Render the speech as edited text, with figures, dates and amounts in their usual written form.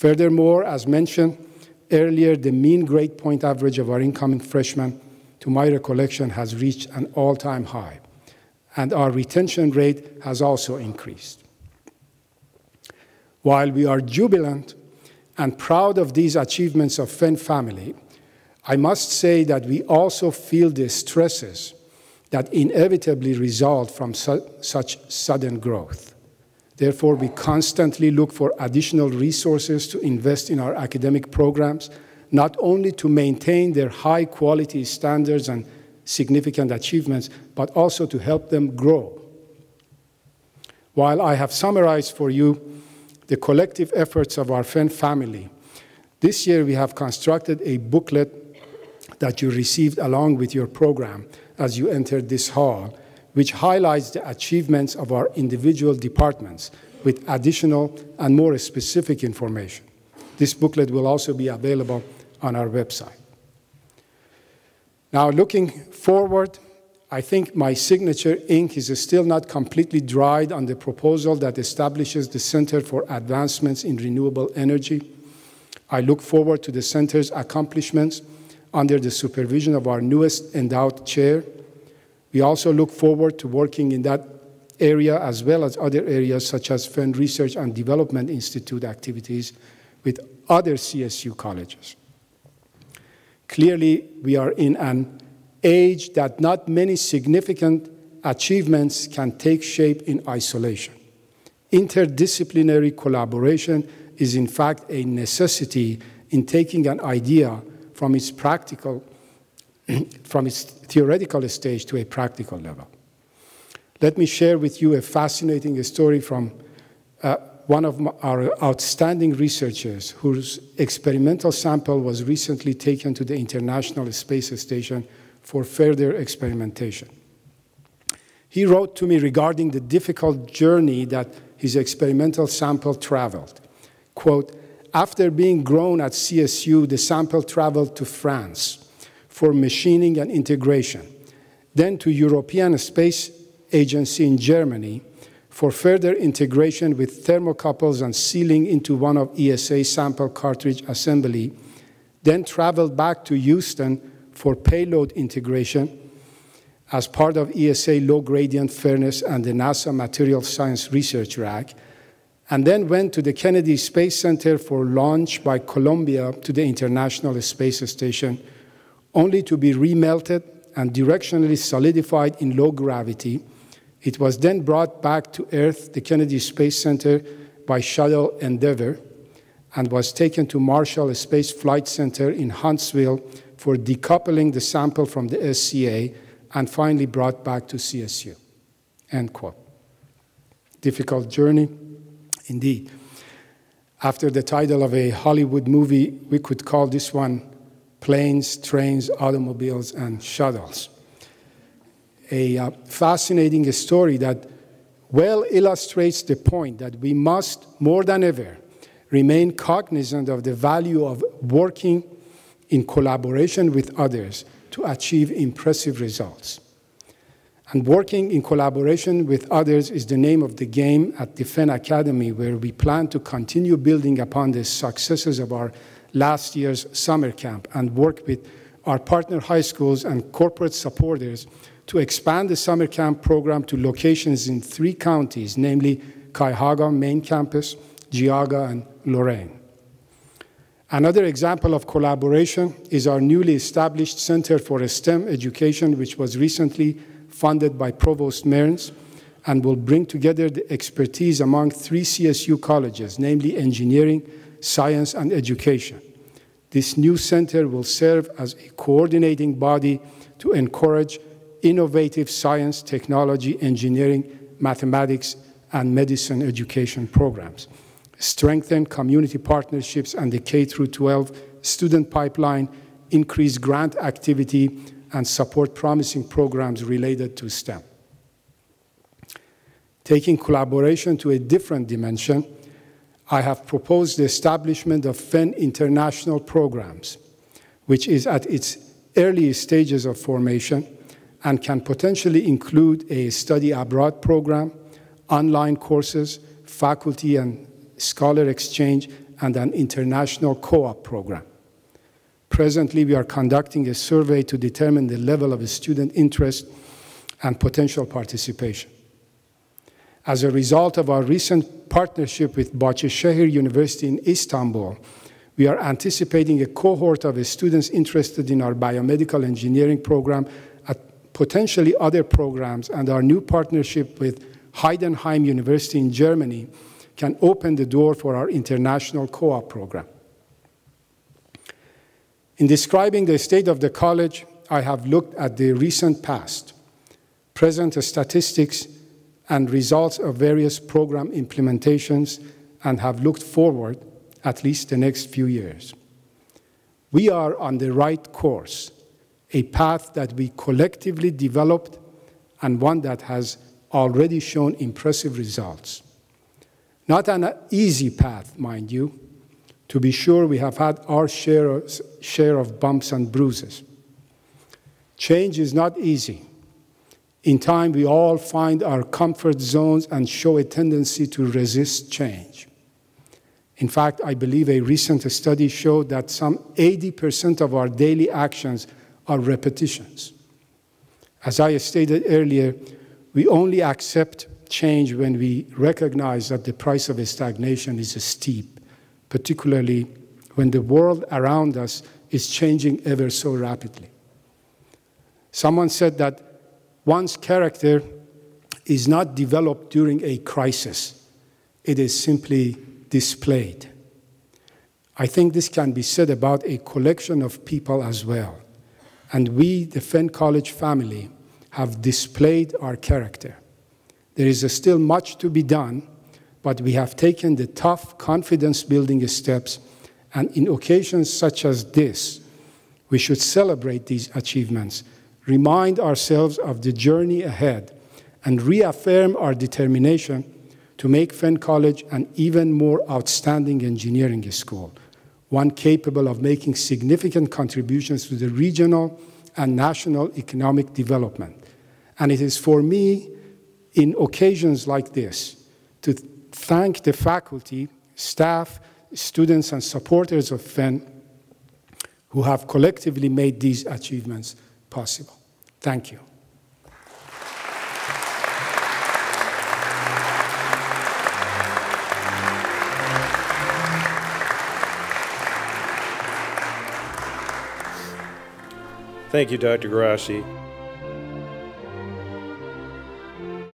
Furthermore, as mentioned earlier, the mean grade point average of our incoming freshmen, to my recollection, has reached an all-time high, and our retention rate has also increased. While we are jubilant and proud of these achievements of Fenn family, I must say that we also feel the stresses that inevitably result from such sudden growth. Therefore, we constantly look for additional resources to invest in our academic programs, not only to maintain their high quality standards and significant achievements, but also to help them grow. While I have summarized for you the collective efforts of our Fenn family, this year we have constructed a booklet that you received along with your program as you entered this hall, which highlights the achievements of our individual departments with additional and more specific information. This booklet will also be available on our website. Now, looking forward, I think my signature ink is still not completely dried on the proposal that establishes the Center for Advancements in Renewable Energy. I look forward to the center's accomplishments under the supervision of our newest endowed chair. We also look forward to working in that area as well as other areas such as Fenn Research and Development Institute activities with other CSU colleges. Clearly, we are in an age that not many significant achievements can take shape in isolation. Interdisciplinary collaboration is in fact a necessity in taking an idea from its theoretical stage to a practical level. Let me share with you a fascinating story from one of our outstanding researchers whose experimental sample was recently taken to the International Space Station for further experimentation. He wrote to me regarding the difficult journey that his experimental sample traveled. Quote, "After being grown at CSU, the sample traveled to France for machining and integration, then to European Space Agency in Germany for further integration with thermocouples and sealing into one of ESA sample cartridge assembly, then traveled back to Houston for payload integration as part of ESA low gradient furnace and the NASA Material Science Research Rack, and then went to the Kennedy Space Center for launch by Columbia to the International Space Station, only to be remelted and directionally solidified in low gravity. It was then brought back to Earth, the Kennedy Space Center, by Shuttle Endeavour, and was taken to Marshall Space Flight Center in Huntsville for decoupling the sample from the SCA, and finally brought back to CSU." End quote. Difficult journey, indeed. After the title of a Hollywood movie, we could call this one Planes, Trains, Automobiles, and Shuttles. A fascinating story that well illustrates the point that we must, more than ever, remain cognizant of the value of working in collaboration with others to achieve impressive results. And working in collaboration with others is the name of the game at the Fenn Academy, where we plan to continue building upon the successes of our last year's summer camp and work with our partner high schools and corporate supporters to expand the summer camp program to locations in 3 counties, namely Cuyahoga main campus, Geauga, and Lorain. Another example of collaboration is our newly established Center for STEM Education, which was recently funded by Provost Mearns and will bring together the expertise among 3 CSU colleges, namely engineering, science, and education. This new center will serve as a coordinating body to encourage innovative science, technology, engineering, mathematics, and medicine education programs, strengthen community partnerships and the K-12 student pipeline, increase grant activity, and support promising programs related to STEM. Taking collaboration to a different dimension, I have proposed the establishment of Fenn International Programs, which is at its early stages of formation and can potentially include a study abroad program, online courses, faculty and scholar exchange, and an international co-op program. Presently, we are conducting a survey to determine the level of student interest and potential participation. As a result of our recent partnership with Bahçeşehir University in Istanbul, we are anticipating a cohort of students interested in our biomedical engineering program at potentially other programs, and our new partnership with Heidenheim University in Germany can open the door for our international co-op program. In describing the state of the college, I have looked at the recent past, present statistics, and results of various program implementations, and have looked forward at least the next few years. We are on the right course, a path that we collectively developed and one that has already shown impressive results. Not an easy path, mind you. To be sure, we have had our share of bumps and bruises. Change is not easy. In time, we all find our comfort zones and show a tendency to resist change. In fact, I believe a recent study showed that some 80% of our daily actions are repetitions. As I stated earlier, we only accept change when we recognize that the price of stagnation is steep, particularly when the world around us is changing ever so rapidly. Someone said that one's character is not developed during a crisis. It is simply displayed. I think this can be said about a collection of people as well. And we, the Fenn College family, have displayed our character. There is still much to be done, but we have taken the tough confidence-building steps, and in occasions such as this, we should celebrate these achievements, remind ourselves of the journey ahead, and reaffirm our determination to make Fenn College an even more outstanding engineering school, one capable of making significant contributions to the regional and national economic development. And it is for me, in occasions like this, to thank the faculty, staff, students, and supporters of Fenn who have collectively made these achievements possible. Thank you. Thank you, Dr. Ghorashi.